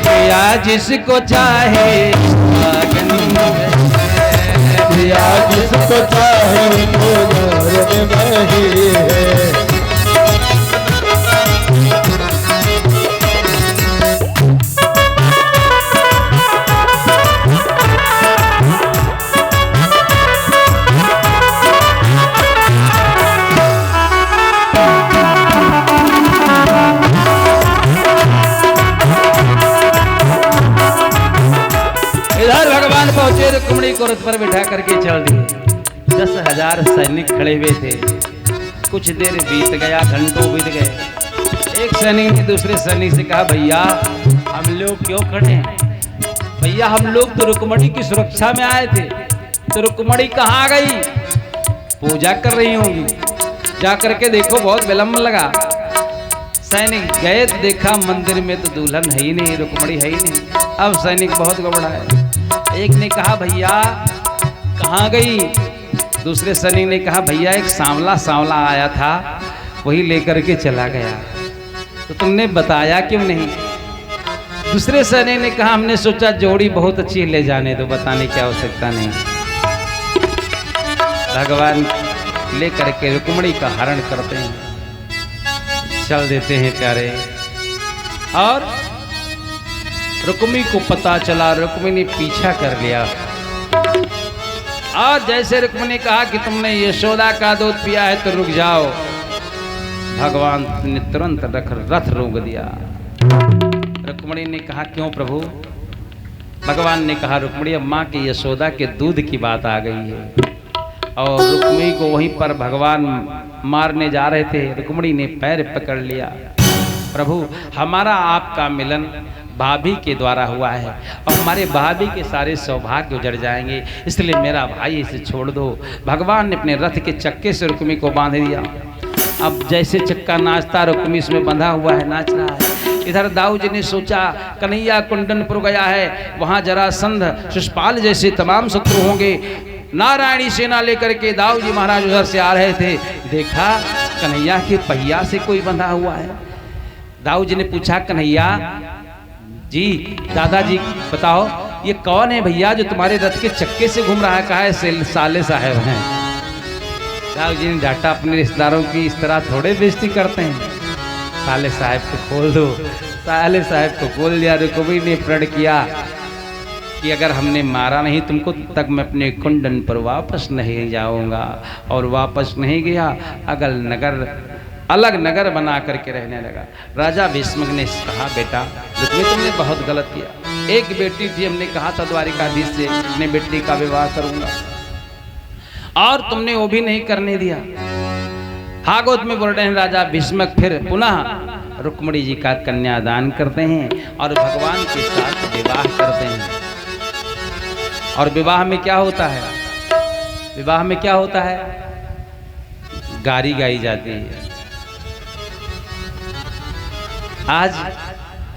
प्रिया जिसको चाहे सुहागन प्रिया जिसको चाहे वो घर में ही है। इधर भगवान पहुंचे, रुक्मिणी को रथ पर बिठा करके चल दिए। 10,000 सैनिक खड़े हुए थे। कुछ देर बीत गया, घंटों बीत गए। एक सैनिक ने दूसरे सैनिक से कहा, भैया हम लोग क्यों खड़े हैं? भैया हम लोग तो रुक्मिणी की सुरक्षा में आए थे, तो रुक्मिणी कहाँ गई? पूजा कर रही होंगी, जा करके देखो। बहुत विलंब लगा। सैनिक गए तो देखा मंदिर में तो दुल्हन है ही नहीं, रुक्मिणी है ही नहीं। अब सैनिक बहुत घबराए। एक ने कहा, भैया कहाँ गई? दूसरे सैनिक ने कहा, भैया एक सांवला आया था, वही लेकर के चला गया। तो तुमने बताया क्यों नहीं? दूसरे सैनिक ने कहा, हमने सोचा जोड़ी बहुत अच्छी, ले जाने दो, बताने की आवश्यकता नहीं। भगवान लेकर के रुक्मिणी का हरण करते हैं, चल देते हैं प्यारे। और रुक्मिणी को पता चला, रुक्मिणी ने पीछा कर लिया। और जैसे रुक्मिणी ने कहा कि तुमने यशोदा का दूध पिया है तो रुक जाओ, भगवान ने तुरंत रथ रोक दिया। रुक्मिणी ने कहा, क्यों प्रभु? भगवान ने कहा, रुक्मिणी अब माँ की यशोदा के दूध की बात आ गई है। और रुक्मिणी को वहीं पर भगवान मारने जा रहे थे। रुक्मिणी ने पैर पकड़ लिया, प्रभु हमारा आपका मिलन भाभी के द्वारा हुआ है और हमारे भाभी के सारे सौभाग्य उजड़ जाएंगे, इसलिए मेरा भाई इसे छोड़ दो। भगवान ने अपने रथ के चक्के से रुक्मिणी को बांध दिया। अब जैसे चक्का नाचता, रुक्मिणी इसमें बंधा हुआ है, नाच रहा है। इधर दाऊ जी ने सोचा कन्हैया कुंडनपुर गया है, वहाँ जरासंध शिशुपाल जैसे तमाम शत्रु होंगे। नारायणी सेना लेकर के दाऊ जी महाराज उधर से आ रहे थे, देखा कन्हैया के पहिया से कोई बंधा हुआ है। दाऊ जी ने पूछा, कन्हैया जी, दादाजी बताओ ये कौन है भैया जो तुम्हारे रथ के चक्के से घूम रहा है? कहा है साले साहब हैं। दाऊ जी ने डांटा, अपने रिश्तेदारों की इस तरह थोड़े बेइज्जती करते हैं, साले साहब को खोल दो। साले साहब को खोल दिया। रुक्मिणी ने प्रण किया कि अगर हमने मारा नहीं तुमको तक मैं अपने कुंडन पर वापस नहीं जाऊंगा। और वापस नहीं गया, अलग नगर बना करके रहने लगा। राजा भीष्म ने कहा, बेटा रुक्मिणी तुमने बहुत गलत किया। एक बेटी थी, हमने कहा था द्वारिकाधीश से अपने बेटी का विवाह करूंगा, और तुमने वो भी नहीं करने दिया। भागवत में बोल रहे हैं राजा भीष्म फिर पुनः रुक्मिणी जी का कन्यादान करते हैं और भगवान के साथ विवाह करते हैं। और विवाह में क्या होता है? विवाह में क्या होता है? गारी गाई जाती है। आज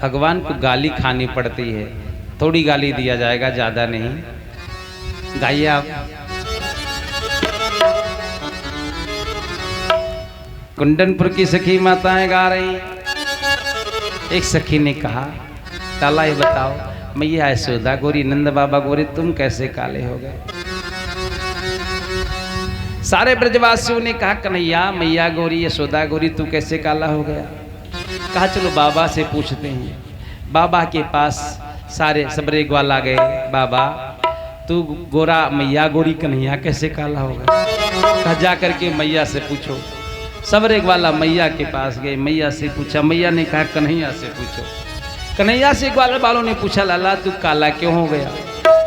भगवान को गाली खानी पड़ती है, थोड़ी गाली दिया जाएगा, ज्यादा नहीं। गाइए आप। कुंडनपुर की सखी माताएं गा रही। एक सखी ने कहा, काला ये बताओ मैया यशोदा गोरी, नंद बाबा गोरी, तुम कैसे काले हो गए? सारे ब्रजवासियों ने कहा, कन्हैया मैया गोरी, यशोदा गोरी, तू कैसे काला हो गया? कहा चलो बाबा से पूछते हैं। बाबा के पास सारे सबरे ग्वाला गए। बाबा तू गोरा, मैया गोरी, कन्हैया कैसे काला होगा? कहा जा करके मैया से पूछो। सबरे ग्वाला मैया के पास गए, मैया से पूछा। मैया ने कहा कन्हैया से पूछो। कन्हैया से ग्वाला वालों ने पूछा, लाला तू काला क्यों हो गया?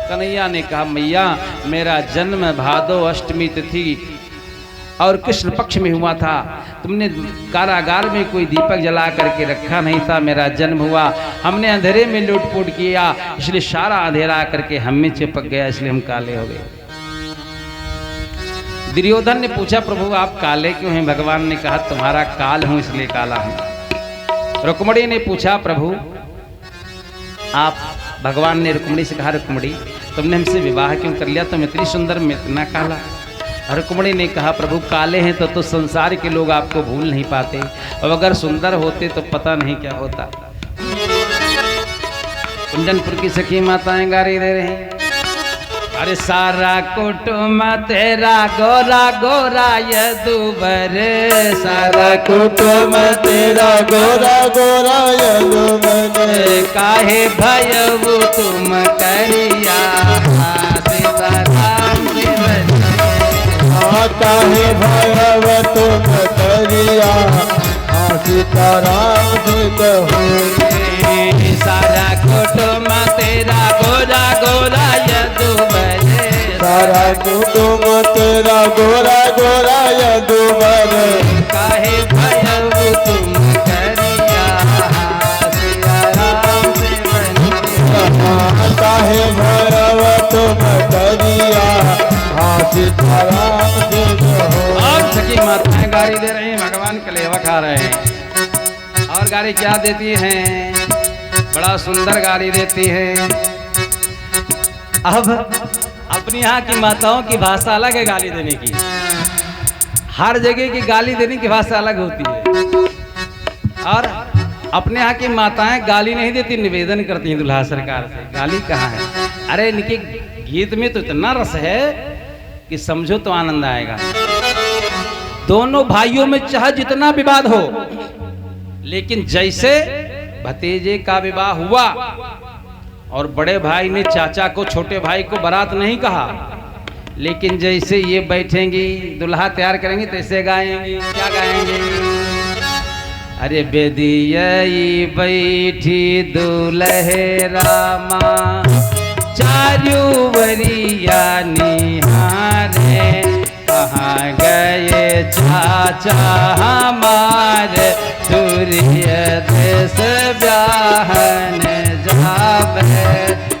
कन्हैया ने कहा, मैया मेरा जन्म भादो अष्टमी तिथि और कृष्ण पक्ष में हुआ था। तुमने कारागार में कोई दीपक जला करके रखा नहीं था, मेरा जन्म हुआ। हमने अंधेरे में लूटपूट किया, इसलिए सारा अंधेरा करके हम में चिपक गया, इसलिए हम काले हो गए। दुर्योधन ने पूछा, प्रभु आप काले क्यों हैं? भगवान ने कहा, तुम्हारा काल हूं इसलिए काला हूं। रुक्मिणी ने पूछा, प्रभु आप, भगवान ने रुक्मिणी से कहा, रुक्मिणी तुमने हमसे विवाह क्यों कर लिया? तुम इतनी सुंदर, मैं इतना काला। रुक्मिणी ने कहा, प्रभु काले हैं तो संसार के लोग आपको भूल नहीं पाते, और अगर सुंदर होते तो पता नहीं क्या होता। कुंजनपुर की सखी माताएं गारी दे रही हैं। अरे सारा कुटुम तेरा गोरा गोरा यदुबर, सारा कुटुम तेरा गोरा गोरा यदुबर, काहे भयऊ तुम करिया सीताराम शिव, काहे भयव तुम करिया सीताराम सिद्ध हो। सारा कुटुम तेरा गोरा गोरा यदुबर, सारा कुटुम तेरा गोरा गोरा यदुबर, काहे भयऊ तुम करिया सीताराम शिव, काहे भयव तुम करिया सीताराम सिद्ध हो। और सखी माताएं गाड़ी दे रही हैं, भगवान कलेवा खा रहे हैं। और गाड़ी क्या देती हैं? बड़ा सुंदर गाड़ी देती हैं। अब अपनी यहाँ की माताओं की भाषा अलग है गाली देने की। हर जगह की गाली देने की भाषा अलग होती है। और अपने यहाँ की माताएं गाली नहीं देती, निवेदन करती हैं दुल्हा सरकार से। गाली कहाँ है? अरे इनके गीत में तो इतना रस है कि समझो तो आनंद आएगा। दोनों भाइयों में चाहे जितना विवाद हो, लेकिन जैसे भतीजे का विवाह हुआ और बड़े भाई ने चाचा को, छोटे भाई को बारात नहीं कहा, लेकिन जैसे ये बैठेंगी, दुल्हा तैयार करेंगे, तैसे गाएंगी। क्या गाएंगे? अरे बेदियई बैठी दुल्हे रामा, चारू वरिया निहारे, कहाँ गए चाचा हमारे, सूर्य देश ब्याहन जावे,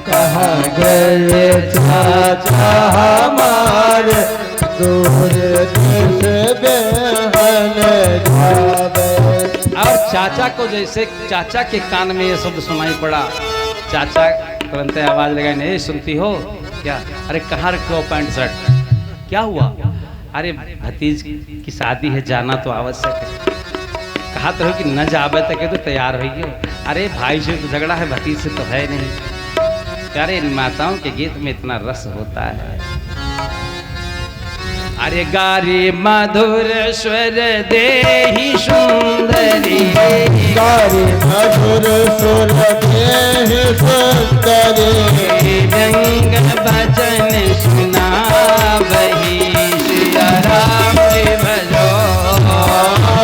कहाँ गए चाचा हमारे, सूर्य देश ब्याहन जावे। और चाचा को जैसे चाचा के कान में ये शब्द सुनाई पड़ा, चाचा तुरंत आवाज लगाई, नहीं सुनती हो क्या? अरे कहाँ रखे हो पैंट शर्ट? क्या हुआ? अरे भतीज की शादी है, जाना तो आवश्यक है। कहा तो हो कि न जावे तक तो तैयार होइए। अरे भाई से तो झगड़ा है, भतीज से तो है नहीं। प्यारे इन माताओं के गीत में इतना रस होता है। अरे गारी मधुर स्वर देहि सुंदरी, गारी मधुर स्वर देहि सुंदरी, व्यंग भजन सुनावहि, सिया राम जी भजो,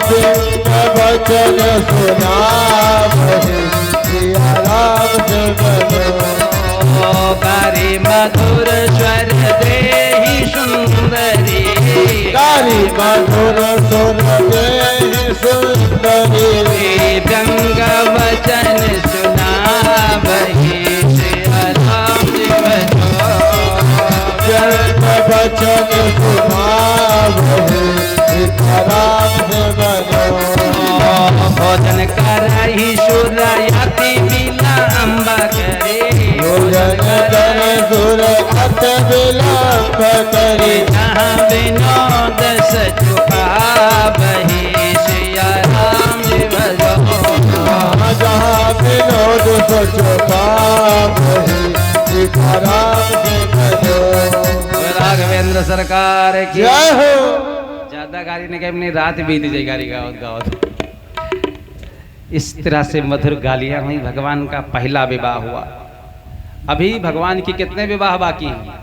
व्यंग भजन सुनावहि, सिया राम जी भजो। गारी मधुर स्वर देहि सुंदरी, गारी मधुर स्वर देहि सुंदरी, व्यंग वचन सुनावहि, सिया राम जी भजो, व्यंग वचन सुनावहि, सिया राम जी भजो। भोजन करहि सुरयति विलंब करे, भोजन करे सुरयत विलंब करे, जहाँ विनोद सचुकावहि, सिया राम जी भजो, जहाँ विनोद सचुकावहि, सिया राम जी भजो। राघवेंद्र सरकार की जय हो। ज्यादा गाड़ी ने कहा अपनी रात बीत जाए गाड़ी गाओ गाओ। इस तरह से मधुर गालियां हुई। भगवान का पहला विवाह हुआ। अभी भगवान की कितने विवाह बाकी हैं?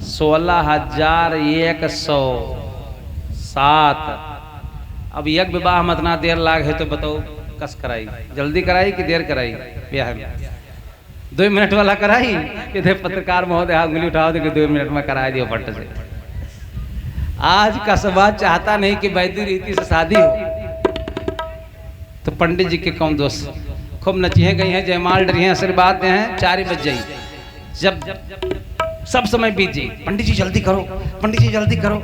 16,107। अब एक विवाह में इतना देर लाग है तो बताओ कस कराई, जल्दी कराई कि देर कराई? ब्याह में 2 मिनट वाला कराई कि थे पत्रकार महोदय उंगली उठाओ तो 2 मिनट में करा दियो फट से। आज का समाज चाहता नहीं कि वैदिक रीति से शादी हो, तो पंडित जी के कौन दोस्त खूब नचिए गई हैं, जयमाल डरी हैं, आशीर्वाद दे हैं, 4 बज जाई। जब सब समय बीत जाई, पंडित जी जल्दी करो, पंडित जी जल्दी करो।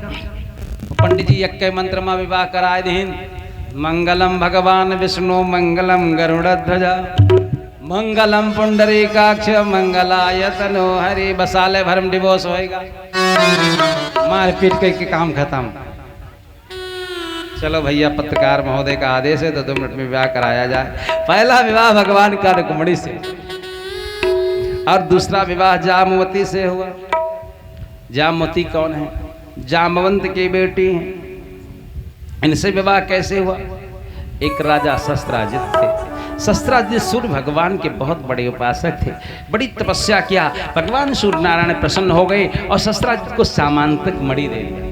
पंडित जी एक मंत्र में विवाह कराए दीन। मंगलम भगवान विष्णु मंगलम गरुड़ध्वजा मंगलम पुंडरीकाक्ष मंगलाय तनो हरि। बसाले भरम डिवोर्स होएगा, मार पीट के काम खत्म। चलो भैया पत्रकार महोदय का आदेश है तो 2 मिनट में विवाह कराया जाए। पहला विवाह भगवान का रुक्मणी से। और दूसरा विवाह जामवती से हुआ। जामवती कौन है? जामवंत की बेटी हैं। इनसे विवाह कैसे हुआ? एक राजा शस्त्राजित थे। शस्त्राजित सूर्य भगवान के बहुत बड़े उपासक थे। बड़ी तपस्या किया, भगवान सूर्य नारायण प्रसन्न हो गए और शस्त्राजित को सामांतक मणि दे दिया।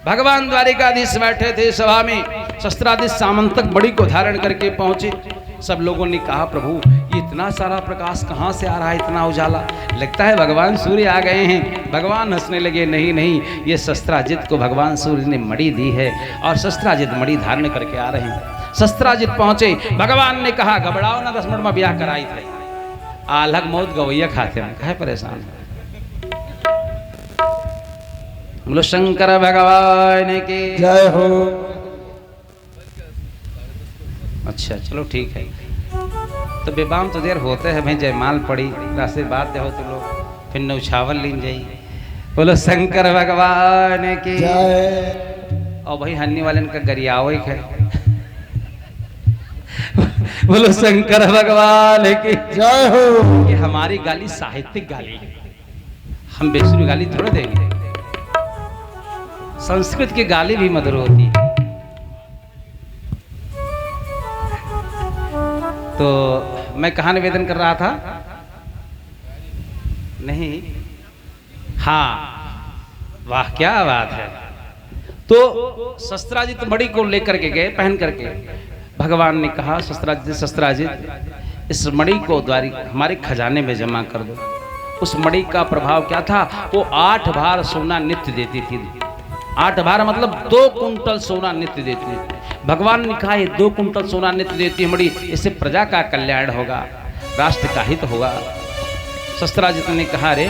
भगवान द्वारिकाधीश बैठे थे सभा में, शस्त्राजित सामंतक मणि को धारण करके पहुंचे। सब लोगों ने कहा प्रभु ये इतना सारा प्रकाश कहाँ से आ रहा है, इतना उजाला, लगता है भगवान सूर्य आ गए हैं। भगवान हंसने लगे, नहीं नहीं, ये शस्त्राजित को भगवान सूर्य ने मणि दी है और शस्त्राजित मणि धारण करके आ रहे हैं। शस्त्राजित पहुंचे, भगवान ने कहा घबराओ ना, 10 मिनट में ब्याह कराई थे। आलग मौत गवैया खाते हैं, कहे परेशान। बोलो शंकर भगवान की जय हो। अच्छा चलो ठीक है, तो विवाह तो देर होते हैं भाई, जयमाल पड़ी, आशीर्वाद हो तो लोग फिर नौछावल लीन जाई। बोलो शंकर भगवान की जय। और भाई हन्नी वाले का गरियाओ है। बोलो शंकर भगवान की जय हो। ये हमारी गाली साहित्यिक गाली है, हम बेसुरी गाली थोड़ा देंगे। संस्कृत की गाली भी मधुर होती है। तो मैं कहाँ निवेदन कर रहा था? नहीं, हाँ, वाह क्या बात है। तो शस्त्राजित मणि को लेकर के गए, पहन करके। भगवान ने कहा शस्त्राजित इस मणि को हमारे खजाने में जमा कर दो। उस मणि का प्रभाव क्या था? वो 8 भार सोना नित्य देती थी। 8 भार मतलब 2 कुंटल सोना नित्य देती थी। भगवान ने कहा ये 2 कुंटल सोना नित्य देती है मणि, इससे प्रजा का कल्याण होगा, राष्ट्र का हित होगा। शस्त्राजित ने कहा रे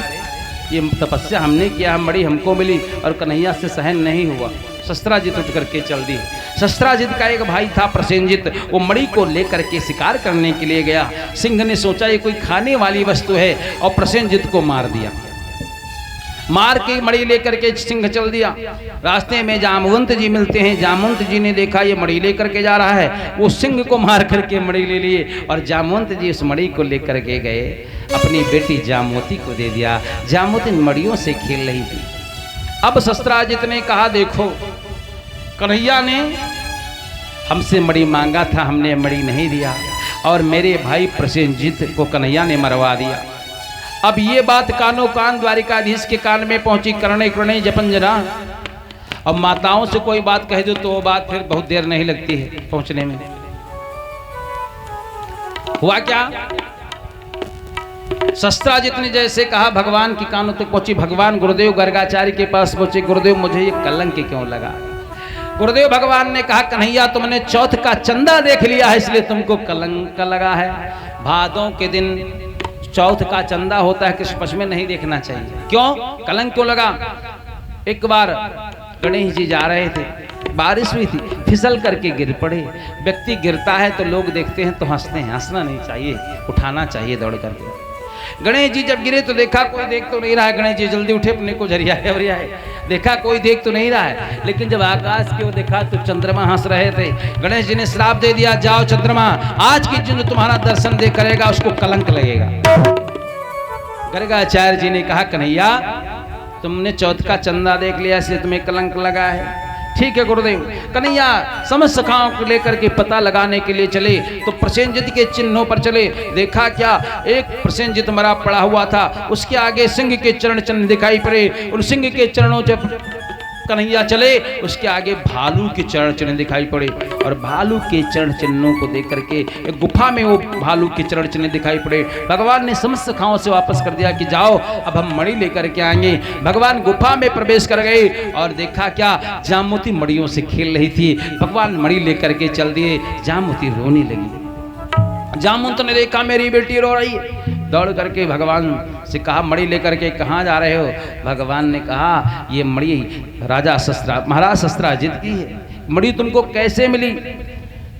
ये तपस्या हमने किया, मणि हमको मिली और कन्हैया से सहन नहीं हुआ। शस्त्राजित उठ करके चल दी। शस्त्राजित का एक भाई था प्रसेनजित, वो मणि को लेकर के शिकार करने के लिए गया। सिंह ने सोचा ये कोई खाने वाली वस्तु है और प्रसेनजित को मार दिया। मार के मणि लेकर के सिंह चल दिया। रास्ते में जामवंत जी मिलते हैं। जामवंत जी ने देखा ये मणि लेकर के जा रहा है, वो सिंह को मार करके मणि ले लिए और जामवंत जी उस मणि को लेकर के गए, अपनी बेटी जामवती को दे दिया। जामवती मणियों से खेल रही थी। अब शस्त्राजित ने कहा देखो कन्हैया ने हमसे मणि मांगा था, हमने मणि नहीं दिया और मेरे भाई प्रसेनजित को कन्हैया ने मरवा दिया। अब ये बात कानो कान द्वारिकाधीश के कान में पहुंची। करणे करणे जपन जना। अब माताओं से कोई बात कह दो तो वो बात फिर बहुत देर नहीं लगती है पहुंचने में। हुआ क्या? शस्त्राजित ने जैसे कहा भगवान की कानों तक पहुंची। भगवान गुरुदेव गर्गाचार्य के पास पहुंचे। गुरुदेव मुझे ये कलंक क्यों लगा? गुरुदेव भगवान ने कहा कन्हैया तुमने चौथ का चंदा देख लिया है इसलिए तुमको कलंक लगा है। भादों के दिन चौथ का चंदा होता है, किस पक्ष में नहीं देखना चाहिए। क्यों कलंक क्यों लगा? एक बार गणेश जी जा रहे थे, बारिश हुई थी, फिसल करके गिर पड़े। व्यक्ति गिरता है तो लोग देखते हैं तो हंसते हैं, हंसना नहीं चाहिए, उठाना चाहिए दौड़ करके। गणेश जी जब गिरे तो देखा कोई देख तो नहीं रहा है। गणेश जी जल्दी उठे, अपने को झरियाए वरियाए, देखा कोई देख तो नहीं रहा है। लेकिन जब आकाश की ओर देखा तो चंद्रमा हंस रहे थे। गणेश जी ने श्राप दे दिया, जाओ चंद्रमा, आज की जो तुम्हारा दर्शन दे करेगा उसको कलंक लगेगा। गर्गाचार्य जी ने कहा कन्हैया तुमने चौथ का चंदा देख लिया इसलिए तुम्हें कलंक लगा है। ठीक है गुरुदेव। कन्हैया समस्त सखाओं को लेकर के पता लगाने के लिए चले तो प्रसेनजित के चिन्हों पर चले। देखा क्या, एक प्रसेनजित मरा पड़ा हुआ था, उसके आगे सिंह के चरण चिन्ह दिखाई पड़े। उन सिंह के चरणों जब कन्हैया चले उसके आगे भालू के चरण चिन्ह दिखाई पड़े और भालू के चरण चिन्हों को देख करके एक गुफा में वो भालू के चरण चिन्ह दिखाई पड़े। भगवान ने समस्त सखाओं से वापस कर दिया कि जाओ अब हम मणि लेकर के आएंगे। भगवान गुफा में प्रवेश कर गए और देखा क्या, जामवती मणियों से खेल रही थी। भगवान मणि लेकर के चल दिए। जामवती रोने लगी। जामवंत ने देखा मेरी बेटी रो रही है, दौड़ करके भगवान से कहा मणि लेकर के कहाँ जा रहे हो? भगवान ने कहा ये मणि महाराज शस्त्राजित की है। मणि तुमको कैसे मिली?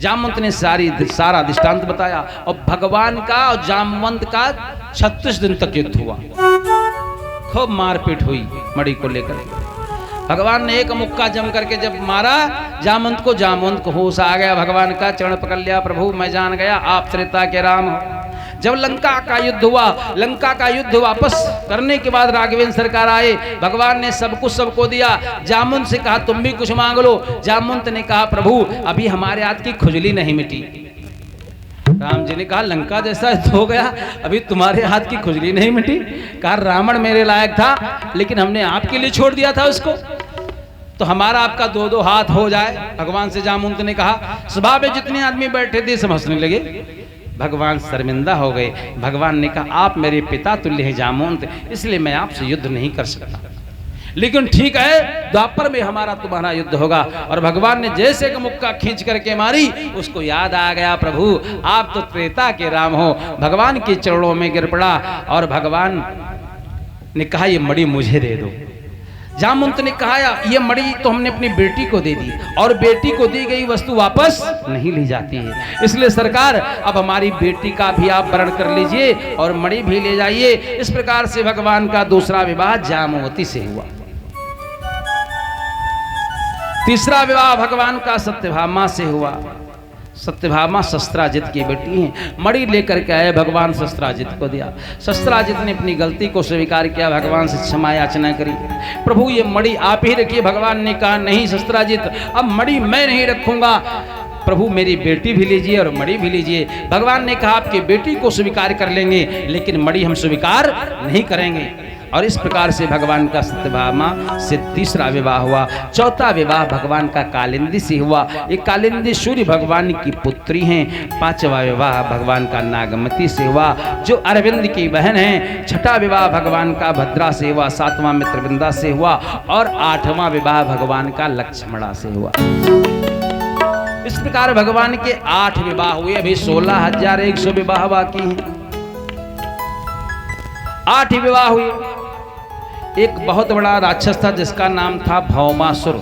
जामवंत ने सारा दृष्टांत बताया और भगवान का और जामवंत का 36 दिन तक युद्ध हुआ। खूब मारपीट हुई मणि को लेकर। भगवान ने एक मुक्का जम करके जब मारा जामवंत को होश आ गया। भगवान का चरण पकड़ लिया, प्रभु मैं जान गया आप त्रेता के राम हो। जब लंका का युद्ध हुआ, लंका का युद्ध वापस करने के बाद राघवेंद्र सरकार आए, भगवान ने सब कुछ सबको दिया। जामुन से कहा तुम भी कुछ मांग लो। जामुन ने कहा प्रभु अभी हमारे हाथ की खुजली नहीं मिटी। राम जी ने कहा लंका जैसा हो गया, अभी तुम्हारे हाथ की खुजली नहीं मिटी। कहा रावण मेरे लायक था, लेकिन हमने आपके लिए छोड़ दिया था उसको, तो हमारा आपका दो दो हाथ हो जाए। भगवान से जामुन ने कहा। सभा में जितने आदमी बैठे थे सब हंसने लगे, भगवान शर्मिंदा हो गए। भगवान ने कहा आप मेरे पिता तुल्य हैं जामुन, इसलिए मैं आपसे युद्ध नहीं कर सकता, लेकिन ठीक है द्वापर में हमारा तुम्हारा युद्ध होगा। और भगवान ने जैसे एक मुक्का खींच करके मारी, उसको याद आ गया प्रभु आप तो त्रेता के राम हो। भगवान के चरणों में गिर पड़ा और भगवान ने कहा ये मणि मुझे दे दो। जामुन ने कहा ये मणि तो हमने अपनी बेटी को दे दी, और बेटी को दी गई वस्तु वापस नहीं ली जाती है, इसलिए सरकार अब हमारी बेटी का भी आप वरण कर लीजिए और मणि भी ले जाइए। इस प्रकार से भगवान का दूसरा विवाह जामवती से हुआ। तीसरा विवाह भगवान का सत्यभामा से हुआ। सत्यभामा शस्त्राजित की बेटी है। मणि लेकर के आए, भगवान शस्त्राजित को दिया। शस्त्राजित ने अपनी गलती को स्वीकार किया, भगवान से क्षमा याचना करी, प्रभु ये मणि आप ही रखिए। भगवान ने कहा नहीं शस्त्राजित, अब मणि मैं नहीं रखूंगा, प्रभु मेरी बेटी भी लीजिए और मणि भी लीजिए। भगवान ने कहा आपकी बेटी को स्वीकार कर लेंगे, लेकिन मणि हम स्वीकार नहीं करेंगे। और इस प्रकार से भगवान का सत्यभामा से तीसरा विवाह हुआ। चौथा विवाह भगवान का कालिंदी से हुआ। ये कालिंदी सूर्य भगवान की पुत्री हैं। पांचवा विवाह भगवान का नागमती से हुआ जो अरविंद की बहन है। छठा विवाह भगवान का भद्रा से हुआ। सातवां मित्रविंदा से हुआ और आठवां विवाह भगवान का लक्ष्मणा से हुआ। इस प्रकार भगवान के 8 विवाह हुए। अभी 16,100 विवाह बाकी हैं। 8 विवाह हुए। एक बहुत बड़ा राक्षस था जिसका नाम था भौमासुर।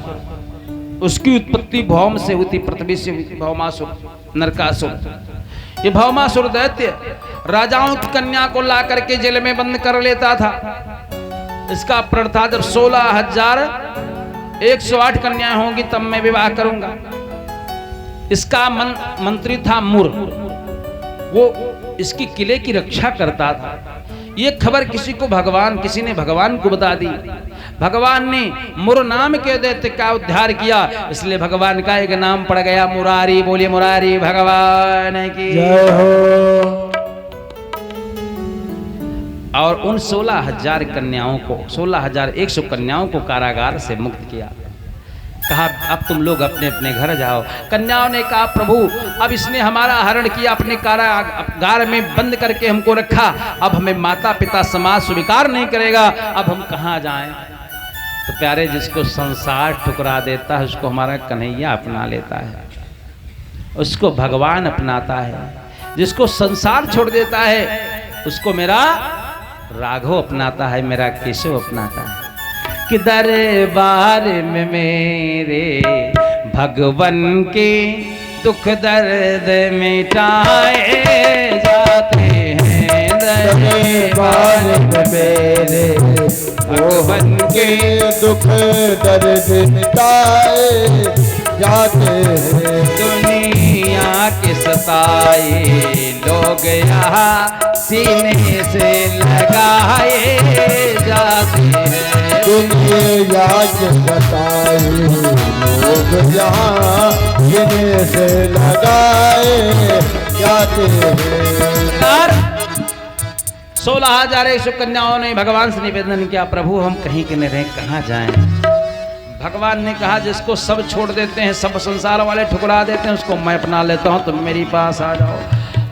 उसकी उत्पत्ति भौम से हुई थी, पृथ्वी से हुई थी। भौमासुर, नरकासुर। ये भौमासुर दैत्य राजाओं की कन्या को ला करके जेल में बंद कर लेता था। इसका प्रण था जब 16,108 कन्याएं होंगी तब मैं विवाह करूंगा। इसका मंत्री था मुर, वो इसकी किले की रक्षा करता था। ये खबर किसी ने भगवान को बता दी। भगवान ने मुर नाम के दैत्य का उद्धार किया, इसलिए भगवान का एक नाम पड़ गया मुरारी। बोलिए मुरारी भगवान की जय हो। और उन 16,000 कन्याओं को, 16,100 कन्याओं को कारागार से मुक्त किया। कहा अब तुम लोग अपने अपने घर जाओ। कन्याओं ने कहा प्रभु अब इसने हमारा हरण किया, अपने कारागार में बंद करके हमको रखा, अब हमें माता पिता समाज स्वीकार नहीं करेगा, अब हम कहाँ जाएं। तो प्यारे जिसको संसार ठुकरा देता है उसको हमारा कन्हैया अपना लेता है, उसको भगवान अपनाता है। जिसको संसार छोड़ देता है उसको मेरा राघव अपनाता है, मेरा केशव अपनाता है। कि दरबार में मेरे भगवन के दुख दर्द मिटाए जाते हैं। दरबार में मेरे भगवन के दुख दर्द मिटाए जाते हैं। दुनिया के सताए लोग यहाँ सीने से लगाए जाते हैं। दुनिया के सताए लोग यहाँ सीने से लगाए जाते हैं। 16,100 कन्याओं ने भगवान से निवेदन किया प्रभु हम कहीं के नहीं रहे, कहाँ जाएं। भगवान ने कहा जिसको सब छोड़ देते हैं, सब संसार वाले ठुकरा देते हैं, उसको मैं अपना लेता हूँ, तुम मेरे पास आ जाओ।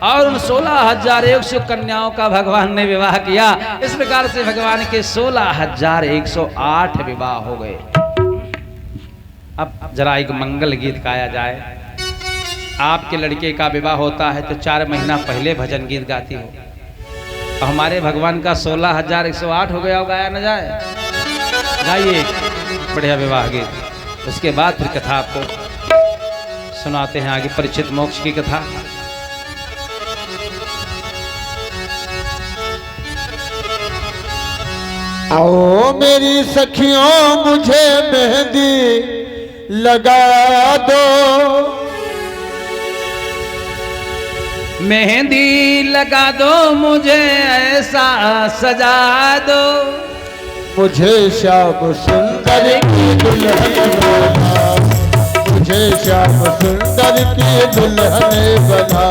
और उन 16,100 कन्याओं का भगवान ने विवाह किया। इस प्रकार से भगवान के 16,108 विवाह हो गए। अब जरा एक मंगल गीत गाया जाए। आपके लड़के का विवाह होता है तो 4 महीना पहले भजन गीत गाती हो, तो हमारे भगवान का 16,108 हो गया, गाया न जाए। गाइए बढ़िया विवाह गीत, उसके बाद फिर कथा आपको सुनाते हैं आगे, परीक्षित मोक्ष की कथा। आओ मेरी सखियों मुझे मेहंदी लगा दो, मेहंदी लगा दो मुझे ऐसा सजा दो, मुझे श्याम सुंदर की दुल्हन बना, मुझे श्याम सुंदर की दुल्हन बना।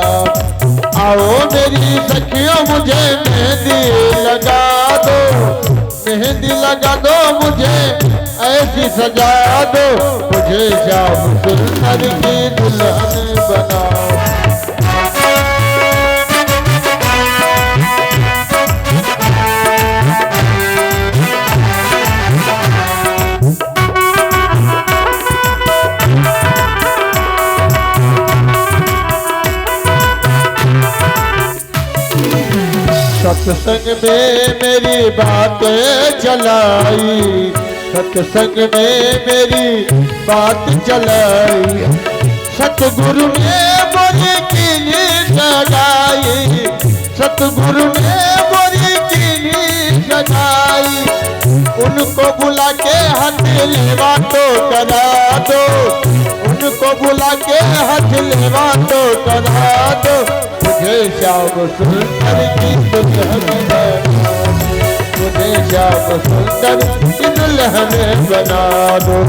आओ मेरी सखियों मुझे मेहंदी लगा दो, मेहंदी लगा दो मुझे ऐसी सजा दो, मुझे श्याम सुंदर की दुल्हन बना। सत्संग में मेरी बातें चलाई, सत्संग में मेरी बात चलाई, सतगुरु ने मोरी कीनी सगाई, सतगुरु ने मोरी कीनी सगाई। उनको बुला के हथेलीवा तो करा दो, उनको बुला के हथेलीवा तो करा दो, मुझे श्याम सुंदर की दुल्हन बना, मुझे श्याम सुंदर की दुल्हन बना दो।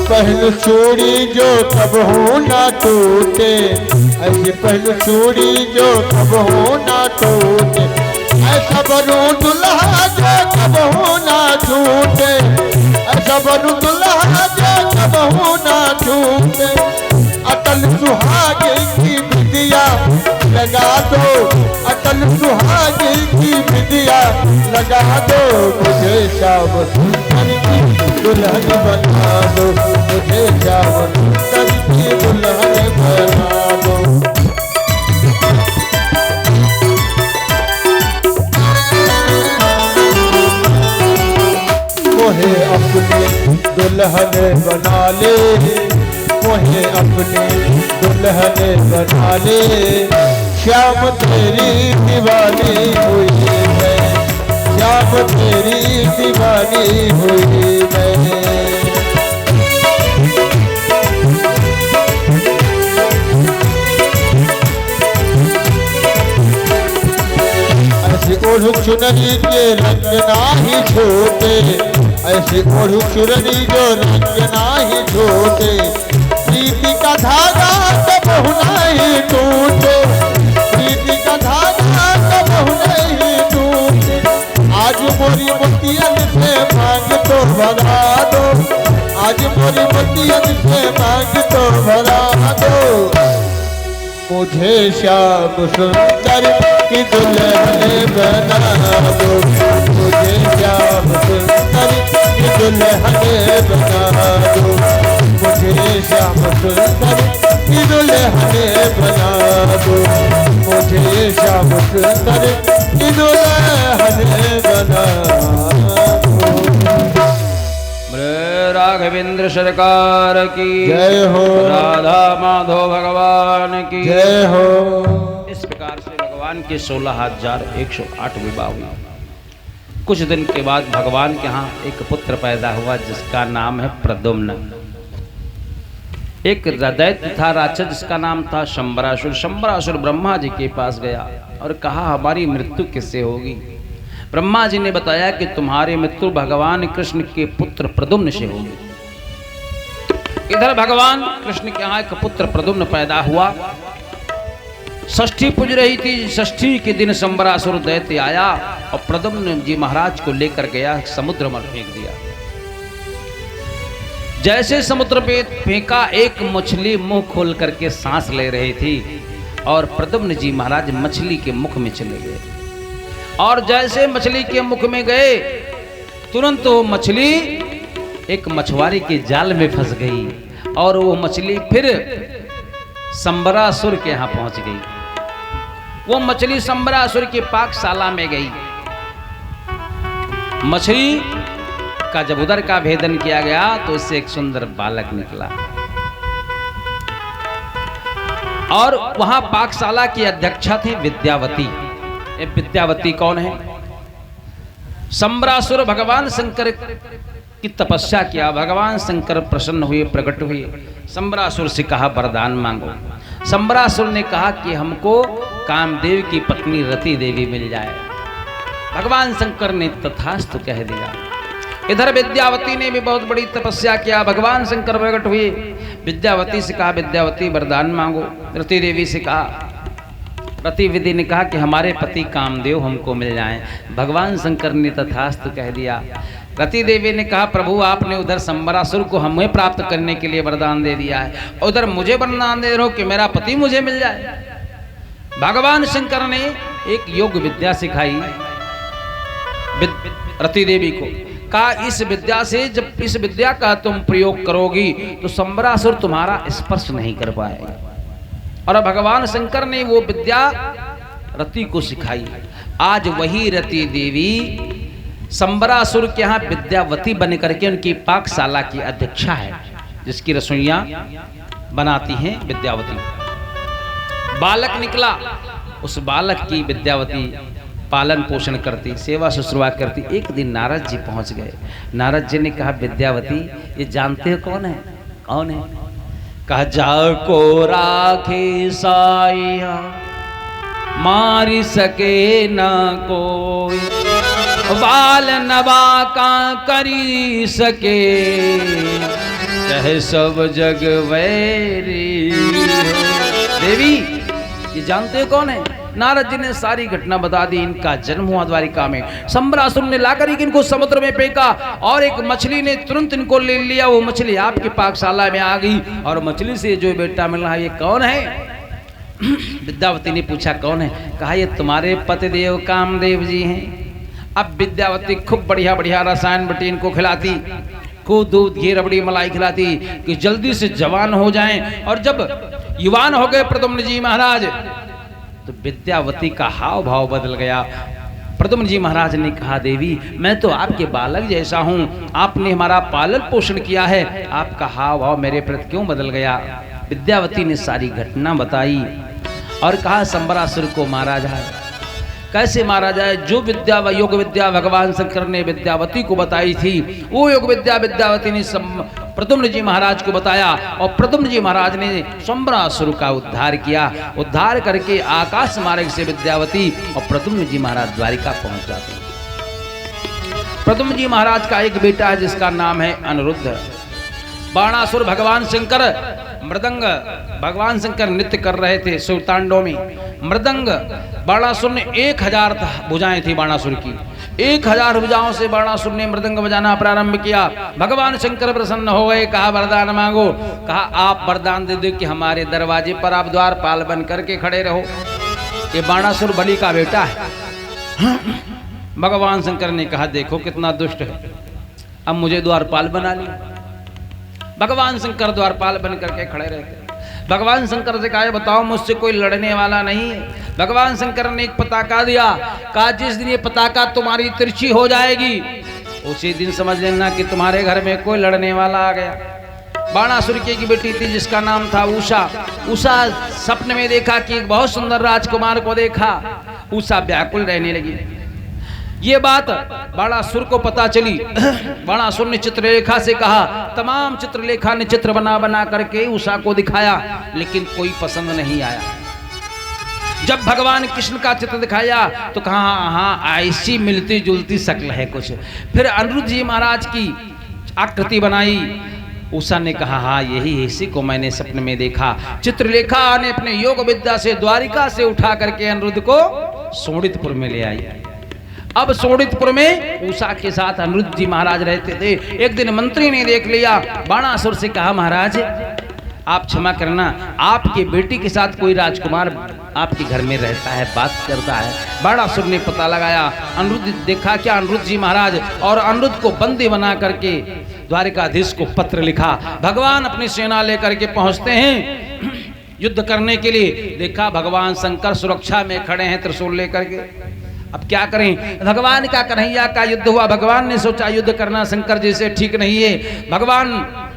पहलू चूड़ी जो कबहू ना टूटे, ऐसी पहलू चूड़ी जो कबहू ना टूटे, ऐसा बनू दुल्हा जो कबहू ना टूटे, ऐसा बनू दुल्हा जो कबहू ना टूटे। अटल सुहागे की विद्या लगा दो, अटल सुहागे की विद्या लगा दो, मुझे श्याम सुंदर की दुल्हन बना दो, मुझे श्याम सुंदर की दुल्हन बना दो। मोहे अपने दुल्हन बना ले, मोहे अपने दुल्हन बना ले, श्याम तेरी दीवानी हुई है, श्याम तेरी दीवानी हुई है। ऐसी ओढ़ चुनरी के रंग नाही छोटे, ऐसी ओढ़ चुनरी जो रंग नाही छोटे, प्रीति का धागा कबहू नहीं टूटे, प्रीति का धागा कबहू नहीं टूटे। आज मोरी मोतियन से मांग तो भरा दो, आज मोरी मोतियन से मांग तो भरा दो, मुझे श्याम सुंदर की दुल्हन बना दो, मुझे श्याम सुंदर की दुल्हन बना दो, मुझे श्याम सुंदर की दुल्हन बना दो, मुझे श्याम सुंदर की दुल्हन बना दो। राघवेंद्र सरकार की जय हो, राधा माधव भगवान की जय हो। इस प्रकार से भगवान के 16,108 विवाह हुए। कुछ दिन के बाद भगवान के यहाँ एक पुत्र पैदा हुआ जिसका नाम है प्रद्युम्न। एक दैत्य था राक्षस जिसका नाम था शंबरासुर। शंबरासुर ब्रह्मा जी के पास गया और कहा हमारी मृत्यु किससे होगी। ब्रह्मा जी ने बताया कि तुम्हारी मृत्यु भगवान कृष्ण के पुत्र प्रद्युम्न से होगी। इधर भगवान कृष्ण के यहाँ एक पुत्र प्रद्युम्न पैदा हुआ। षष्ठी पूज रही थी। षष्ठी के दिन शंबरासुर दैत्य आया और प्रद्युम्न जी महाराज को लेकर गया, समुद्र में फेंक दिया। जैसे समुद्र में फेंका, एक मछली मुंह खोल करके सांस ले रही थी और प्रद्युम्न जी महाराज मछली के मुख में चले गए। और जैसे मछली के मुख में गए तुरंत वो मछली एक मछुआरे के जाल में फंस गई और वो मछली फिर संबरासुर के यहां पहुंच गई। वो मछली संबरासुर की पाकशाला में गई। मछली का जब उदर का भेदन किया गया तो इससे एक सुंदर बालक निकला और वहां पाकशाला की अध्यक्षा थी विद्यावती। ये विद्यावती कौन है? संबरासुर भगवान शंकर की तपस्या किया, भगवान शंकर प्रसन्न हुए, प्रकट हुए। संबरासुर से कहा वरदान मांगो। संबरासुर ने कहा कि हमको कामदेव की पत्नी रति देवी मिल जाए। भगवान शंकर ने तथास्तु कह दिया। इधर विद्यावती ने भी बहुत बड़ी तपस्या किया, भगवान शंकर प्रकट हुए। विद्यावती से कहा विद्यावती वरदान मांगो। रति देवी से कहा, रति विधि ने कहा कि हमारे पति कामदेव हमको मिल जाएं। भगवान शंकर ने तथास्तु कह दिया। रति देवी ने कहा प्रभु आपने उधर संबरासुर को हमें प्राप्त करने के लिए वरदान दे दिया है, उधर मुझे वरदान दे रहे हो कि मेरा पति मुझे मिल जाए। भगवान शंकर ने एक योग विद्या सिखाई रति देवी को, कहा इस विद्या से जब इस विद्या का तुम प्रयोग करोगी तो संबरासुर तुम्हारा स्पर्श नहीं कर पाएगा। और भगवान शंकर ने वो विद्या रति को सिखाई। आज वही रति देवी संबरासुर के यहाँ विद्यावती बन करके उनकी पाकशाला की अध्यक्षा है, जिसकी रसोइयां बनाती हैं विद्यावती। बालक निकला, उस बालक की विद्यावती पालन पोषण करती, सेवा शुश्रूषा करती। एक दिन नारद जी पहुंच गए। नारद जी ने कहा विद्यावती ये जानते हो कौन है? कौन है? कहा जाको राखे साइया मारी सके न कोई, बाल नवा का करी सके चाहे सब जग वैरी। देवी ये जानते हो कौन है? नारद जी ने सारी घटना बता दी। इनका जन्म हुआ द्वारिका में। संबरासुर ने लाकर इनको समुद्र में फेंका और एक मछली ने तुरंत इनको ले लिया। वो मछली आपकी पाकशाला में आ गई और मछली से जो बेटा मिल रहा है ये कौन है? विद्यावती ने पूछा कौन है? कहा ये तुम्हारे पतिदेव कामदेव जी हैं। अब विद्यावती खूब बढ़िया बढ़िया रसायन बटी इनको खिलाती, खूब दूध घी रबड़ी मलाई खिलाती कि जल्दी से जवान हो जाएं। और जब युवान हो गए प्रद्युम्न जी महाराज तो विद्यावती का हाव भाव बदल गया। प्रद्युम्न जी महाराज ने कहा देवी मैं तो आपके बालक जैसा हूँ, आपने हमारा पालन पोषण किया है, आपका हाव भाव मेरे प्रति क्यों बदल गया? विद्यावती ने सारी घटना बताई और कहा संबरासुर को मारा जाए। कैसे मारा जाए? जो विद्या व योग विद्या भगवान शंकर ने विद्यावती को बताई थी वो योग विद्या विद्यावती ने प्रद्युम्न जी महाराज को बताया और प्रद्युम्न जी महाराज ने संबरासुर का उद्धार किया। उद्धार करके आकाश मार्ग से विद्यावती और प्रद्युम्न जी महाराज द्वारिका पहुंच जाते हैं। प्रद्युम्न जी महाराज का एक बेटा है जिसका नाम है अनिरुद्ध। बाणासुर भगवान शंकर मृदंग भगवान शंकर नृत्य कर रहे थे सुरतांडव में। मृदंग बाणासुर ने 1000 भुजाएं थी बाणासुर की। 1000 भुजाओं से बाणासुर ने मृदंग बजाना प्रारंभ किया। भगवान शंकर प्रसन्न हो गए, कहा वरदान मांगो। कहा आप वरदान दे दो कि हमारे दरवाजे पर आप द्वारपाल बन करके खड़े रहो। ये बाणासुर बलि का बेटा है। भगवान शंकर ने कहा देखो कितना दुष्ट है, अब मुझे द्वारपाल बना लिया। भगवान शंकर द्वारपाल बन करके खड़े रहते। भगवान शंकर से कहा बताओ मुझसे कोई लड़ने वाला नहीं है। भगवान शंकर ने एक पताका दिया, कहा जिस दिन ये पताका तुम्हारी तिरछी हो जाएगी उसी दिन समझ लेना कि तुम्हारे घर में कोई लड़ने वाला आ गया। बाणासुर की एक बेटी थी जिसका नाम था उषा। उषा सपने में देखा कि एक बहुत सुंदर राजकुमार को देखा। उषा व्याकुल रहने लगी। ये बात बाणासुर को पता चली। बाणासुर ने चित्रलेखा से कहा, तमाम चित्रलेखा ने चित्र बना बना करके उषा को दिखाया लेकिन कोई पसंद नहीं आया। जब भगवान कृष्ण का चित्र दिखाया तो कहा हाँ ऐसी मिलती जुलती शक्ल है कुछ। फिर अनिरुद्ध जी महाराज की आकृति बनाई। उषा ने कहा हाँ यही इसी को मैंने सपने में देखा। चित्रलेखा ने अपने योग विद्या से द्वारिका से उठा करके अनिरुद्ध को सोडितपुर में ले आई। अब सोडितपुर में उषा के साथ अनिरुद्ध जी महाराज रहते थे। एक दिन मंत्री ने देख लिया। बाणासुर से कहा महाराज आप क्षमा करना, आपके बेटी के साथ कोई राजकुमार आपके घर में रहता है, बात करता है। बाणासुर ने पता लगाया, अनिरुद्ध देखा क्या अनिरुद्ध जी महाराज, और अनिरुद्ध को बंदी बना करके द्वारिकाधीश को पत्र लिखा। भगवान अपनी सेना लेकर के पहुंचते हैं युद्ध करने के लिए। देखा भगवान शंकर सुरक्षा में खड़े हैं त्रिशूल लेकर के। अब क्या करें, भगवान का कन्हैया का युद्ध हुआ। भगवान ने सोचा युद्ध करना शंकर जी से ठीक नहीं है। भगवान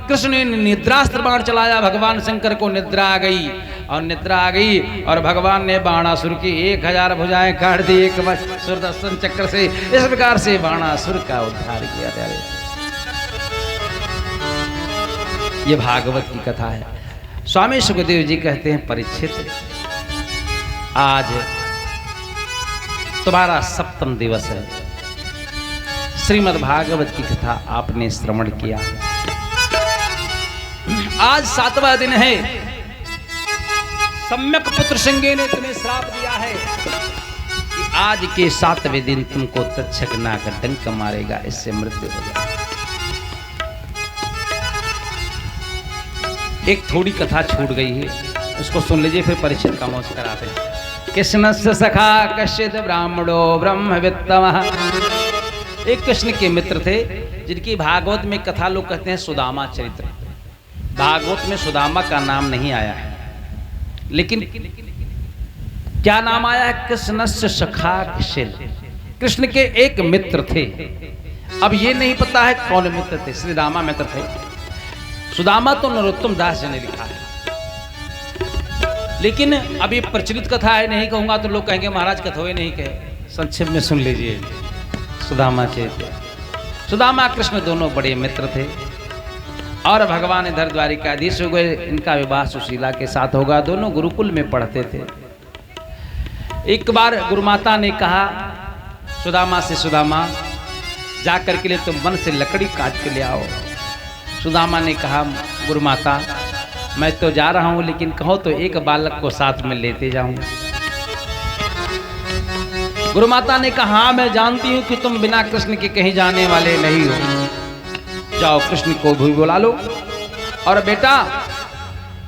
कृष्ण ने निद्रास्त्र बाण चलाया, भगवान शंकर को निद्रा आ गई, और निद्रा आ गई और भगवान ने बाणासुर की 1000 भुजाएं काट दी एक सुदर्शन चक्र से। इस प्रकार से बाणासुर का उद्धार किया। ये भागवत की कथा है। स्वामी सुखदेव जी कहते हैं, परीक्षित आज तुम्हारा 7वां दिवस है, श्रीमद् भागवत की कथा आपने श्रवण किया। आज 7वां दिन है। सम्यक पुत्र सिंगे ने तुम्हें श्राप दिया है कि आज के 7वें दिन तुमको तक्षक नाग डंक मारेगा, इससे मृत्यु हो जाएगी। एक थोड़ी कथा छूट गई है, उसको सुन लीजिए, फिर परीक्षित का मौज कराते हैं। कृष्णस्य सखा कश्चित् ब्राह्मणो ब्रह्मवित्तमः। एक कृष्ण के मित्र थे जिनकी भागवत में कथा लोग कहते हैं सुदामा चरित्र। भागवत में सुदामा का नाम नहीं आया है, लेकिन क्या नाम आया है? कृष्णस्य सखा कश्चित्। कृष्ण के एक मित्र थे। अब ये नहीं पता है कौन मित्र थे। श्री रामा मित्र थे। सुदामा तो नरोत्तम दास जी ने लिखा है, लेकिन अभी प्रचलित कथा है, नहीं कहूंगा तो लोग कहेंगे महाराज कथोए नहीं कहे। संक्षेप में सुन लीजिए। सुदामा चरित्र। सुदामा कृष्ण दोनों बड़े मित्र थे और भगवान इधर द्वारिकाधीश हो गए। इनका विवाह सुशीला के साथ होगा। दोनों गुरुकुल में पढ़ते थे। एक बार गुरुमाता ने कहा सुदामा से, सुदामा जाकर के लिए तुम वन से लकड़ी काट के ले आओ। सुदामा ने कहा, गुरुमाता मैं तो जा रहा हूं, लेकिन कहो तो एक बालक को साथ में लेते जाऊं। गुरुमाता ने कहा, हाँ मैं जानती हूं कि तुम बिना कृष्ण के कहीं जाने वाले नहीं हो। जाओ कृष्ण को भी बुला लो, और बेटा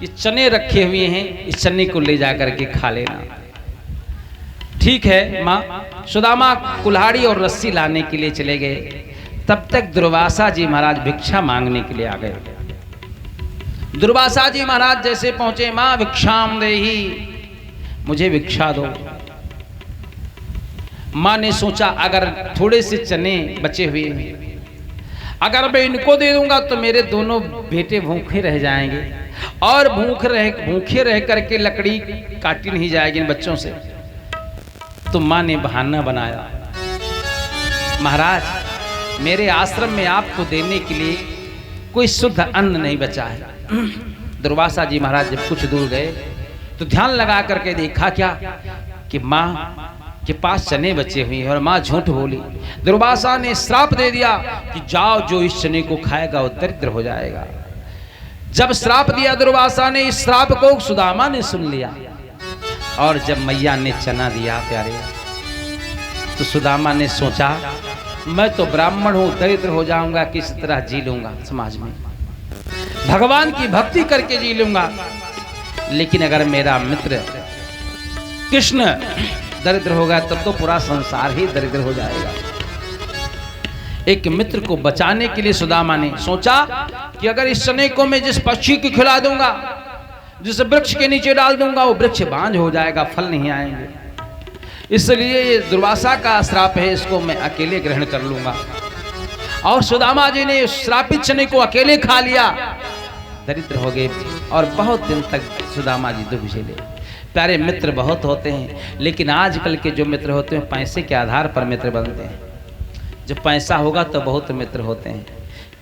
ये चने रखे हुए हैं, इस चने को ले जा करके खा लेना। ठीक है माँ। सुदामा कुल्हाड़ी और रस्सी लाने के लिए चले गए। तब तक दुर्वासा जी महाराज भिक्षा मांगने के लिए आ गए। दुर्वासा जी महाराज जैसे पहुंचे, मां भिक्षाम देहि, मुझे भिक्षा दो। मां ने सोचा अगर थोड़े से चने बचे हुए हैं, अगर मैं इनको दे दूंगा तो मेरे दोनों बेटे भूखे रह जाएंगे, और भूखे रह करके लकड़ी काटी नहीं जाएगी इन बच्चों से। तो मां ने बहाना बनाया, महाराज मेरे आश्रम में आपको देने के लिए कोई शुद्ध अन्न नहीं बचा है। दुर्वासा जी महाराज जब कुछ दूर गए तो ध्यान लगा करके देखा क्या कि माँ के पास चने बचे हुए हैं, और माँ झूठ बोली। दुर्वासा ने श्राप दे दिया कि जाओ जो इस चने को खाएगा वो दरिद्र हो जाएगा। जब श्राप दिया दुर्वासा ने, इस श्राप को सुदामा ने सुन लिया, और जब मैया ने चना दिया प्यारे, तो सुदामा ने सोचा मैं तो ब्राह्मण हूं, दरिद्र हो जाऊंगा, किस तरह जी लूंगा समाज में, भगवान की भक्ति करके जी लूंगा। लेकिन अगर मेरा मित्र कृष्ण दरिद्र होगा तब तो पूरा संसार ही दरिद्र हो जाएगा। एक मित्र को बचाने के लिए सुदामा ने सोचा कि अगर इस चने को मैं जिस पक्षी को खिला दूंगा, जिस वृक्ष के नीचे डाल दूंगा, वो वृक्ष बांझ हो जाएगा, फल नहीं आएंगे। इसलिए ये दुर्वासा का श्राप है, इसको मैं अकेले ग्रहण कर लूंगा। और सुदामा जी ने श्रापित चने को अकेले खा लिया, दरिद्र हो गए, और बहुत दिन तक सुदामा जी दुख झेले। प्यारे मित्र बहुत होते हैं, लेकिन आजकल के जो मित्र होते हैं पैसे के आधार पर मित्र बनते हैं। जब पैसा होगा तो बहुत मित्र होते हैं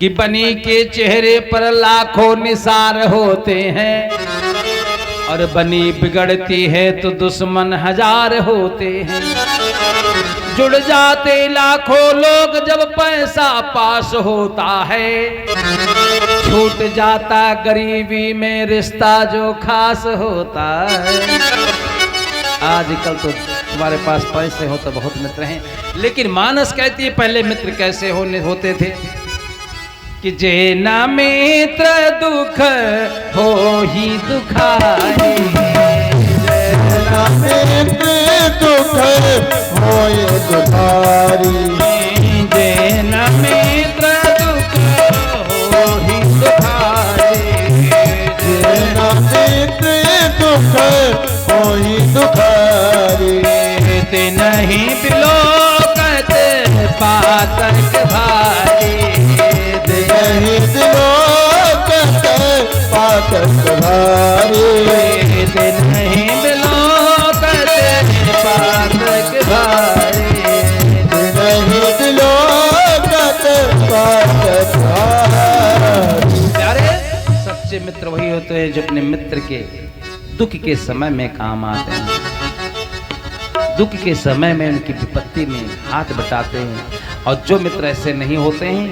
कि बनी के चेहरे पर लाखों निसार होते हैं, और बनी बिगड़ती है तो दुश्मन 1000 होते हैं। जुड़ जाते लाखों लोग जब पैसा पास होता है, छूट जाता गरीबी में रिश्ता जो खास होता है। आजकल तो तुम्हारे पास पैसे हो तो बहुत मित्र हैं, लेकिन मानस कहती है पहले मित्र कैसे होते थे कि जे ना मित्र दुख हो ही दुखाई। मित्र दुख होए दुधारी। जैन मित्र दुख होहि दुखारी। जैन मित्र दुख होहि दुखारी। नहीं बिलोकत पातक भारी। नहीं बिलोकत पातक भारी। नहीं बिलोकत पातक भारी। नहीं बिलोकत पातक भारी। प्यारे, सच्चे मित्र वही होते हैं जो अपने मित्र के दुख के समय में काम आते हैं, दुख के समय में उनकी विपत्ति में हाथ बटाते हैं। और जो मित्र ऐसे नहीं होते हैं,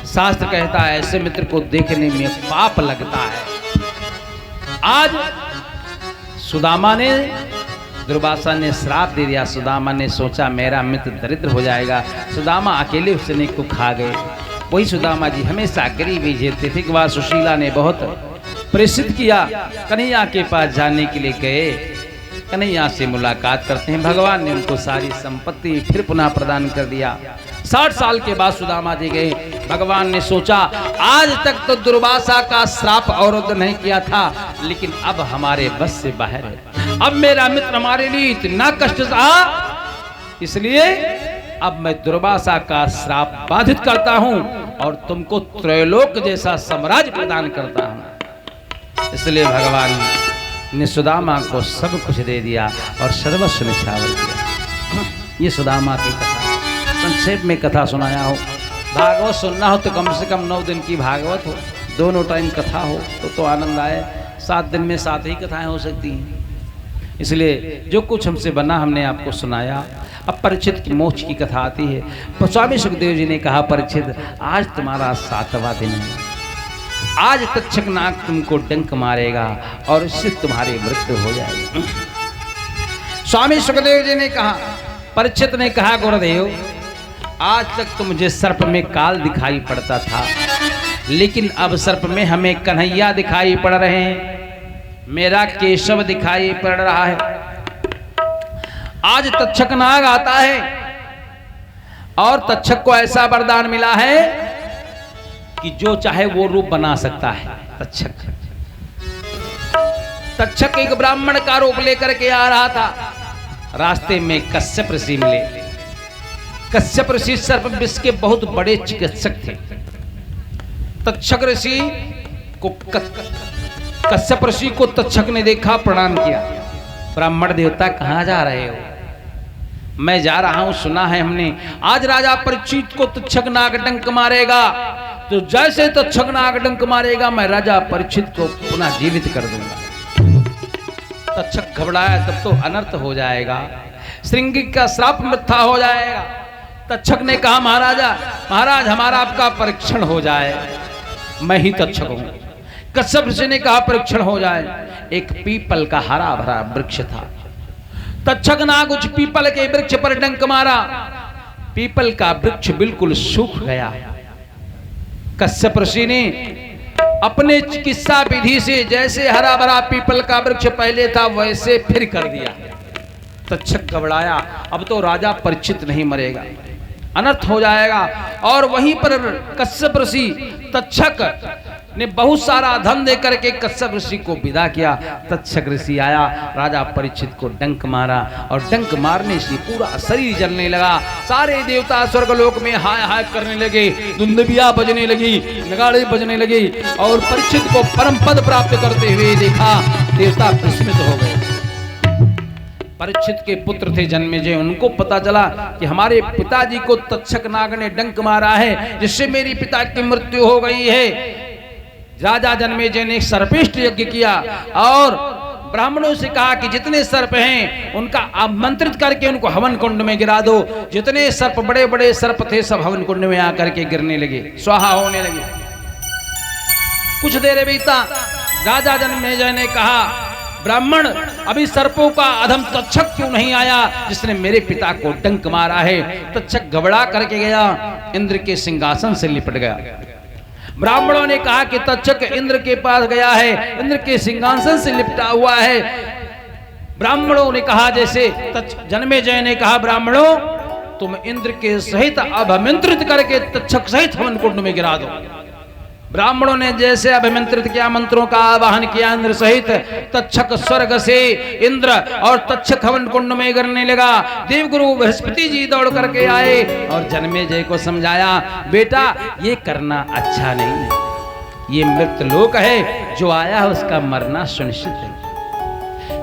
शास्त्र कहता है ऐसे मित्र को देखने में पाप लगता है। आज सुदामा ने, दुर्वासा ने श्राप दे दिया। सुदामा ने सोचा मेरा मित्र दरिद्र हो जाएगा, सुदामा अकेले उस स्नेह को खा गए। वही सुदामा जी हमेशा गरीबी झेलते थे। एक बार सुशीला ने बहुत प्रेषित किया, कन्हैया के पास जाने के लिए गए। कन्हैया से मुलाकात करते हैं, भगवान ने उनको सारी संपत्ति फिर पुनः प्रदान कर दिया। 60 साल के बाद सुदामा जी गए। भगवान ने सोचा आज तक तो दुर्वासा का श्राप अवरुद्ध नहीं किया था, लेकिन अब हमारे बस से बाहर है। अब मेरा मित्र हमारे लिए इतना कष्ट सहा, इसलिए अब मैं दुर्वासा का श्राप बाधित करता हूं और तुमको त्रैलोक जैसा साम्राज्य प्रदान करता हूं। इसलिए भगवान ने सुदामा को सब कुछ दे दिया और सर्वस्व निछावर किया। ये सुदामा की कथा संक्षेप में कथा सुनाया हो। भागवत सुनना हो तो कम से कम 9 दिन की भागवत हो, दोनों टाइम कथा हो तो आनंद आए। 7 दिन में 7 ही कथाएं हो सकती हैं। इसलिए जो कुछ हमसे बना हमने आपको सुनाया। अब परीक्षित की मोक्ष की कथा आती है। स्वामी सुखदेव जी ने कहा, परीक्षित आज तुम्हारा 7वां दिन है। आज तक्षक नाग तुमको डंक मारेगा और इससे तुम्हारी मृत्यु हो जाएगी। स्वामी सुखदेव जी ने कहा, परीक्षित ने कहा, गुरुदेव आज तक तो मुझे सर्प में काल दिखाई पड़ता था, लेकिन अब सर्प में हमें कन्हैया दिखाई पड़ रहे हैं, मेरा केशव दिखाई पड़ रहा है। आज तक्षक नाग आता है और तक्षक को ऐसा वरदान मिला है कि जो चाहे वो रूप बना सकता है। तक्षक एक ब्राह्मण का रूप लेकर के आ रहा था। रास्ते में कश्यप ऋषि मिले। कश्यप ऋषि सर्प विष के बहुत बड़े चिकित्सक थे। तक्षक ऋषि को कश्यप ऋषि को तक्षक ने देखा, प्रणाम किया। ब्राह्मण देवता कहाँ जा रहे हो? मैं जा रहा हूं, सुना है हमने आज राजा परीक्षित को तक्षक नाग डंक मारेगा, तो जैसे तक्षक नाग डंक मारेगा मैं राजा परीक्षित को पुनः जीवित कर दूंगा। तक्षक घबराया, तब तो अनर्थ हो जाएगा, श्रृंगी का श्राप मिथ्या हो जाएगा। तक्षक ने कहा, महाराज हमारा आपका परीक्षण हो जाए, मैं ही तक्षक हूं। कश्यप ऋषि ने कहा, परीक्षण हो जाए। एक पीपल का हरा भरा वृक्ष था। तक्षक नाग उस पीपल के वृक्ष पर डंक मारा, पीपल का वृक्ष बिल्कुल सूख गया। कश्यप ऋषि ने अपने चिकित्सा विधि से जैसे हरा भरा पीपल का वृक्ष पहले था वैसे फिर कर दिया। तक्षक घबराया, अब तो राजा परीक्षित नहीं मरेगा, अनर्थ हो जाएगा। और वहीं पर कश्यप ऋषि तक्षक ने बहुत सारा धन दे करके कश्यप ऋषि को विदा किया। तक्षक ऋषि आया, राजा परीक्षित को डंक मारा और डंक मारने से पूरा शरीर जलने लगा। सारे देवता स्वर्गलोक में हाय हाय करने लगे, दुंदुभियां बजने लगी, नगाड़े बजने लगे और परीक्षित को परम पद प्राप्त करते हुए देखा। देवता विस्मित हो गए। परीक्षित के पुत्र थे जन्मेजय, उनको पता चला कि हमारे पिताजी को तक्षक नाग ने डंक मारा है, जिससे मेरी पिता की मृत्यु हो गई है। राजा जन्मेजय ने एक सर्पिष्ट यज्ञ किया और ब्राह्मणों से कहा कि जितने सर्प हैं उनका आमंत्रित करके उनको हवन कुंड में गिरा दो। जितने सर्प बड़े बड़े सर्प थे सब हवन कुंड में आकर के गिरने लगे, स्वाहा होने लगे। कुछ देर बीता, राजा जन्मेजय ने कहा, ब्राह्मण अभी सर्पों का अधम तक्षक क्यों नहीं आया जिसने मेरे पिता को डंक मारा है? तक्षक घबरा करके गया, इंद्र के सिंहासन से लिपट गया। ब्राह्मणों ने कहा कि तक्षक इंद्र के पास गया है, इंद्र के सिंहासन से लिपटा हुआ है। ब्राह्मणों ने कहा, जैसे जन्मेजय ने कहा, ब्राह्मणों तुम इंद्र के सहित अभिमंत्रित करके तक्षक सहित हवन कुंड में गिरा दो। ब्राह्मणों ने जैसे अभिमंत्रित किया, मंत्रों का आवाहन किया इंद्र सहित, तक्षक स्वर्ग से इंद्र और तक्षक हवन कुंड में गिरने लगा। देवगुरु बृहस्पति जी दौड़ करके आए और जन्मेजय को समझाया, बेटा ये करना अच्छा नहीं, ये मृत लोक है, जो आया है उसका मरना सुनिश्चित है।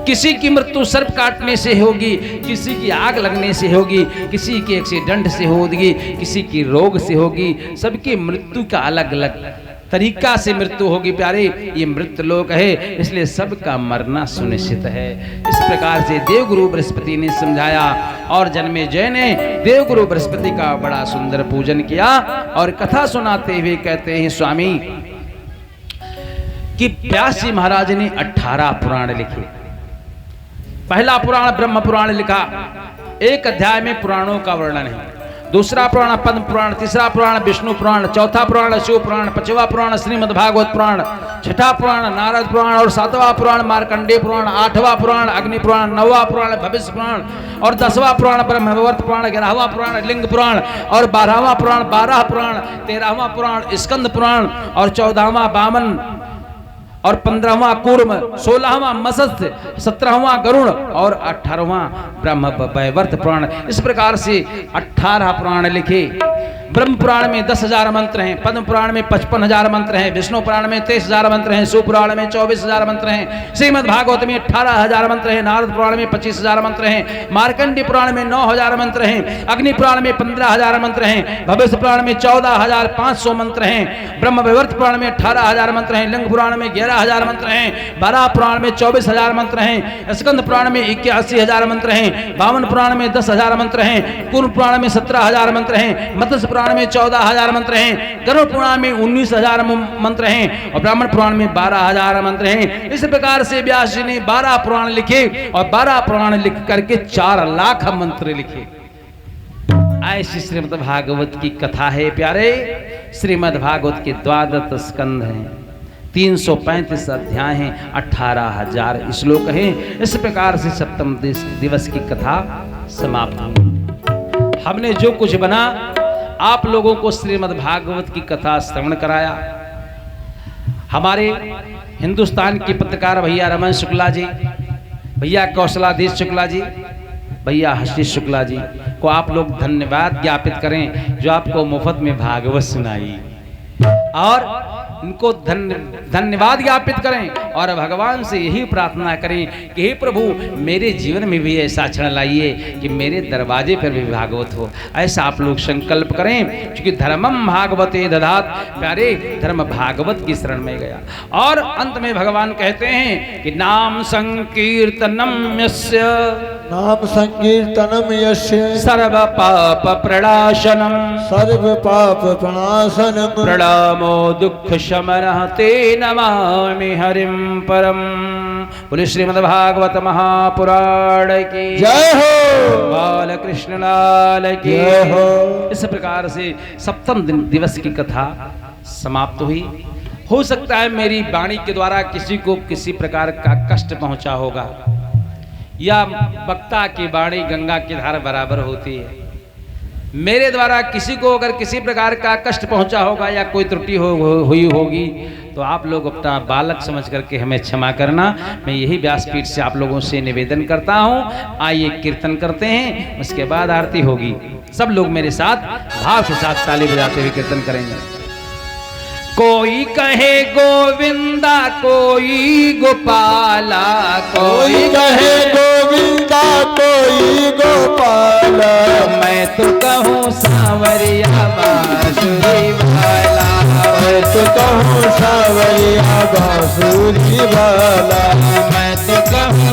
किसी की मृत्यु सर्प काटने से होगी, किसी की आग लगने से होगी, किसी की एक्सीडेंट से होगी, किसी की रोग से होगी, सबकी मृत्यु का अलग अलग तरीका से मृत्यु होगी। प्यारे, ये मृत लोक है, इसलिए सबका मरना सुनिश्चित है। इस प्रकार से देवगुरु बृहस्पति ने समझाया और जन्मेजय ने देवगुरु बृहस्पति का बड़ा सुंदर पूजन किया और कथा सुनाते हुए कहते हैं स्वामी कि व्यास जी महाराज ने 18 पुराण लिखे। पहला पुराण ब्रह्म पुराण लिखा, एक अध्याय में पुराणों का वर्णन है। दूसरा पुराण पद्म पुराण, तीसरा पुराण विष्णु पुराण, चौथा पुराण शिव पुराण, पांचवा पुराण श्रीमद् भागवत पुराण, छठा पुराण नारद पुराण और सातवां पुराण मार्कंडेय पुराण, आठवां पुराण अग्नि पुराण, नौवां पुराण भविष्य पुराण और 10वां पुराण ब्रह्मवैवर्त पुराण, 11वां पुराण लिंग पुराण और 12वां पुराण 12 पुराण, 13वां पुराण स्कंद पुराण और 14वां वामन और 15वां कूर्म, 16वां मत्स्य, 17वां गरुड़ और 18वां ब्रह्मवैवर्त पुराण। इस प्रकार से 18 पुराण लिखे। ब्रह्म पुराण में 10,000 मंत्र हैं, पद्म पुराण में 55,000 मंत्र हैं, विष्णु पुराण में 23,000 मंत्र हैं, शिव पुराण में 24,000 मंत्र हैं, श्रीमद् भागवत में 18,000 मंत्र हैं, नारद पुराण में 25,000 मंत्र हैं, मार्कंडेय पुराण में 9,000 मंत्र हैं, अग्नि पुराण में 15,000 मंत्र हैं, भविष्य पुराण में 14,500 मंत्र हैं, ब्रह्मवैवर्त पुराण में 18,000 मंत्र हैं, लिंग पुराण में 11,000 मंत्र हैं, बारह पुराण में 24,000 मंत्र हैं, स्कंद पुराण में 81,000 मंत्र हैं, वामन पुराण में 10,000 मंत्र हैं, कूर्म पुराण में 17,000 मंत्र हैं, मत्स्य पुराण में 14,000 मंत्र हैं, गरुड़ पुराण में 19,000 मंत्र हैं और ब्राह्मण पुराण में 12,000 मंत्र हैं। इस प्रकार से व्यास जी ने 12 पुराण लिखे और 12 पुराण लिख करके 4 लाख मंत्र लिखे। ऐसी श्रीमद् भागवत की कथा है प्यारे। श्रीमद् भागवत के 12 स्कंध हैं, 335 अध्याय हैं, 18,000 श्लोक हैं। इस प्रकार से सप्तम दिवस की कथा समाप्त हुई। हमने जो कुछ बना आप लोगों को श्रीमद् भागवत की कथा श्रवण कराया। हमारे हिंदुस्तान के पत्रकार भैया रमन शुक्ला जी, भैया कौशलाधीश शुक्ला जी, भैया हर्षित शुक्ला जी को आप लोग धन्यवाद ज्ञापित करें जो आपको मुफ्त में भागवत सुनाई, और उनको धन्यवाद ज्ञापित करें और भगवान से यही प्रार्थना करें कि हे प्रभु मेरे जीवन में भी ऐसा क्षण लाइए कि मेरे दरवाजे पर भी भागवत हो। ऐसा आप लोग संकल्प करें, क्योंकि धर्मम भागवते दधात, प्यारे धर्म भागवत की शरण में गया। और अंत में भगवान कहते हैं कि नाम संकीर्तनम यस्य, नाम संकीर्तनम यस्य सर्व पाप प्रणाशनम, सर्व पाप प्रणाशनम, प्रणामो दुख शमनः ते नमामि हरिम परम। बोले श्रीमद् भागवत महापुराण की जय हो, बाल कृष्ण लाल की जय हो। इस प्रकार से सप्तम दिवस की कथा समाप्त हुई। हो सकता है मेरी वाणी के द्वारा किसी को किसी प्रकार का कष्ट पहुंचा होगा, या वक्ता की वाणी गंगा की धार बराबर होती है। मेरे द्वारा किसी को अगर किसी प्रकार का कष्ट पहुंचा होगा या कोई त्रुटि हुई होगी तो आप लोग अपना बालक समझ करके हमें क्षमा करना। मैं यही व्यासपीठ से आप लोगों से निवेदन करता हूं। आइए कीर्तन करते हैं, उसके बाद आरती होगी। सब लोग मेरे साथ भाव के साथ ताली बजाते हुए कीर्तन करेंगे। कोई कहे गोविंदा, कोई गोपाला, कोई कहे गोविंदा, कोई गोपाला, मैं तो कहूँ सांवरिया बांसुरी वाला, मैं तो कहूँ सांवरिया बांसुरी वाला, मैं तो कहूँ